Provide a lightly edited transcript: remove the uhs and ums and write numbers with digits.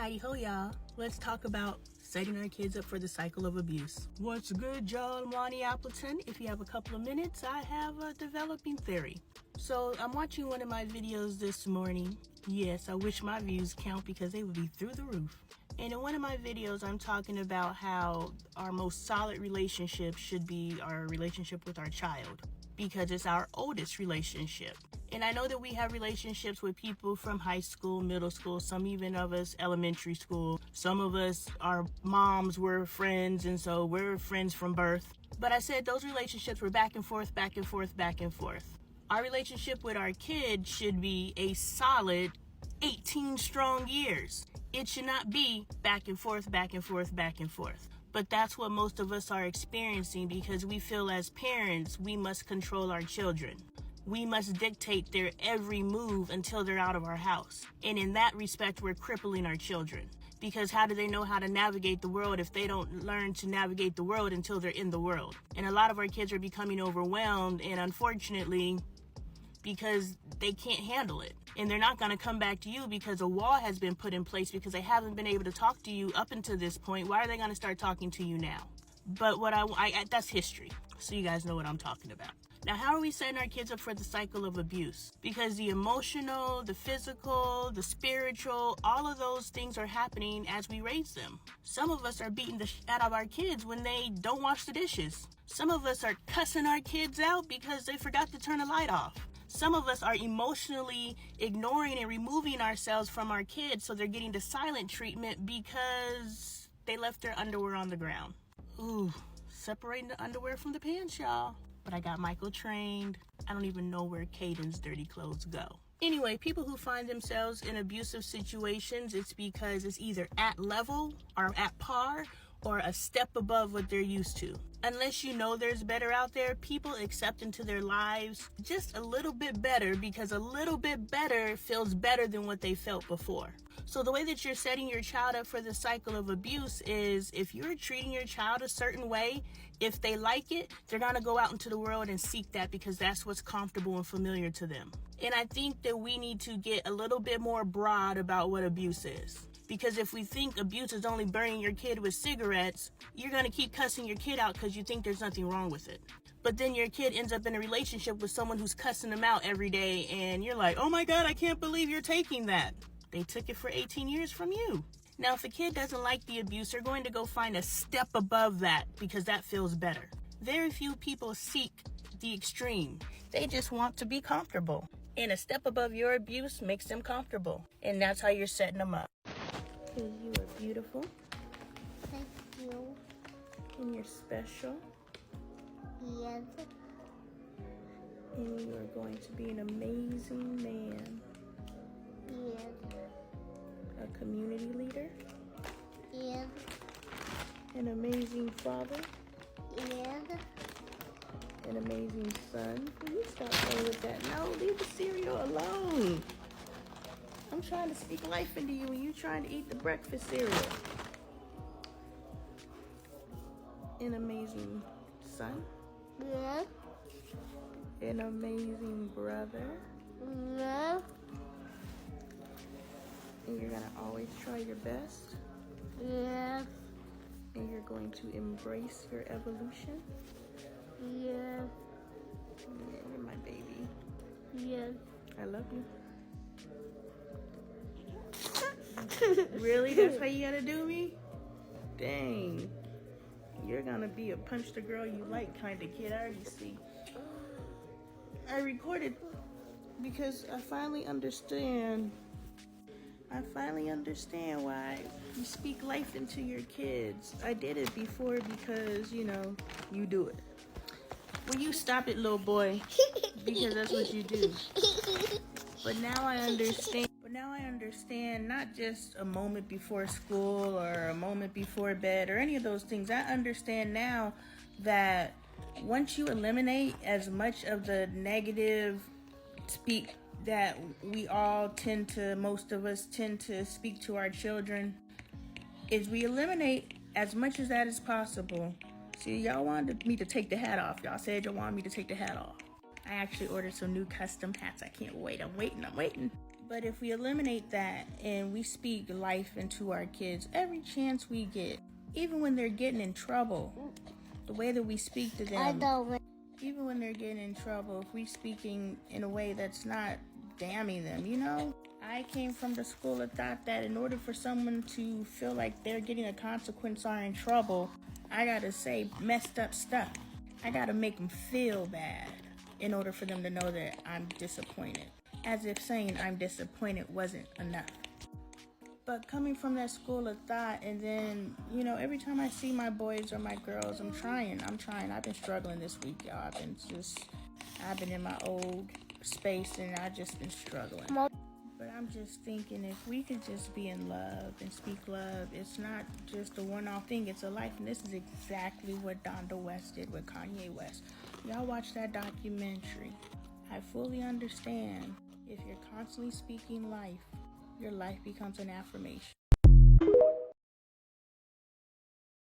Heidi ho, y'all. Let's talk about setting our kids up for the cycle of abuse. What's good, y'all? I'm Lonnie Appleton. If you have a couple of minutes, I have a developing theory. So I'm watching one of my videos this morning. Yes, I wish my views count because they would be through the roof. And in one of my videos, I'm talking about how our most solid relationship should be our relationship with our child, because it's our oldest relationship. And I know that we have relationships with people from high school, middle school, some even of us elementary school. Some of us, our moms were friends, and so we're friends from birth. But I said those relationships were back and forth, back and forth, back and forth. Our relationship with our kids should be a solid 18 strong years. It should not be back and forth, back and forth, back and forth. But that's what most of us are experiencing because we feel as parents, we must control our children. We must dictate their every move until they're out of our house. And in that respect, we're crippling our children. Because how do they know how to navigate the world if they don't learn to navigate the world until they're in the world? And a lot of our kids are becoming overwhelmed, and unfortunately, because they can't handle it. And they're not going to come back to you because a wall has been put in place because they haven't been able to talk to you up until this point. Why are they going to start talking to you now? But what I that's history. So you guys know what I'm talking about. Now, how are we setting our kids up for the cycle of abuse? Because the emotional, the physical, the spiritual, all of those things are happening as we raise them. Some of us are beating the shit out of our kids when they don't wash the dishes. Some of us are cussing our kids out because they forgot to turn the light off. Some of us are emotionally ignoring and removing ourselves from our kids so they're getting the silent treatment because they left their underwear on the ground. Ooh, separating the underwear from the pants, y'all. But I got Michael trained. I don't even know where Caden's dirty clothes go. Anyway, people who find themselves in abusive situations, it's because it's either at level or at par or a step above what they're used to. Unless you know there's better out there, people accept into their lives just a little bit better because a little bit better feels better than what they felt before. So the way that you're setting your child up for the cycle of abuse is if you're treating your child a certain way, if they like it, they're going to go out into the world and seek that because that's what's comfortable and familiar to them. And I think that we need to get a little bit more broad about what abuse is. Because if we think abuse is only burning your kid with cigarettes, you're going to keep cussing your kid out because you think there's nothing wrong with it. But then your kid ends up in a relationship with someone who's cussing them out every day, and you're like, oh my God, I can't believe you're taking that. They took it for 18 years from you. Now, if a kid doesn't like the abuse, they're going to go find a step above that because that feels better. Very few people seek the extreme. They just want to be comfortable. And a step above your abuse makes them comfortable. And that's how you're setting them up. Because you are beautiful. Thank you. And you're special. Yes. And you are going to be an amazing man. Yes. A community leader. Yes. An amazing father. Yes. An amazing son. Will you stop playing with that? No, leave the cereal alone. I'm trying to speak life into you and you're trying to eat the breakfast cereal. An amazing son. Yes. An amazing brother. Yes. And you're going to always try your best. Yes. And you're going to embrace your evolution. Yes. Yeah, you're my baby. Yes. I love you. Really? That's how you gotta do me? Dang. You're gonna be a punch the girl you like kind of kid. I already see. I recorded because I finally understand why you speak life into your kids. I did it before because, you know, you do it. Will you stop it, little boy? Because that's what you do. But now I understand. Not just a moment before school or a moment before bed or any of those things. I understand now that once you eliminate as much of the negative speak that most of us tend to speak to our children, is we eliminate as much as that is possible. See, y'all wanted me to take the hat off. Y'all said y'all wanted me to take the hat off. I actually ordered some new custom hats. I can't wait. I'm waiting. But if we eliminate that and we speak life into our kids every chance we get, even when they're getting in trouble, the way that we speak to them, even when they're getting in trouble, if we speaking in a way that's not damning them, you know? I came from the school of thought that in order for someone to feel like they're getting a consequence or in trouble, I gotta say messed up stuff. I gotta make them feel bad in order for them to know that I'm disappointed. As if saying I'm disappointed wasn't enough. But coming from that school of thought, and then, you know, every time I see my boys or my girls, I'm trying. I've been struggling this week, y'all. I've been in my old space and I've just been struggling. But I'm just thinking if we could just be in love and speak love, it's not just a one-off thing, it's a life. And this is exactly what Donda West did with Kanye West. Y'all watch that documentary. I fully understand if you're constantly speaking life, your life becomes an affirmation.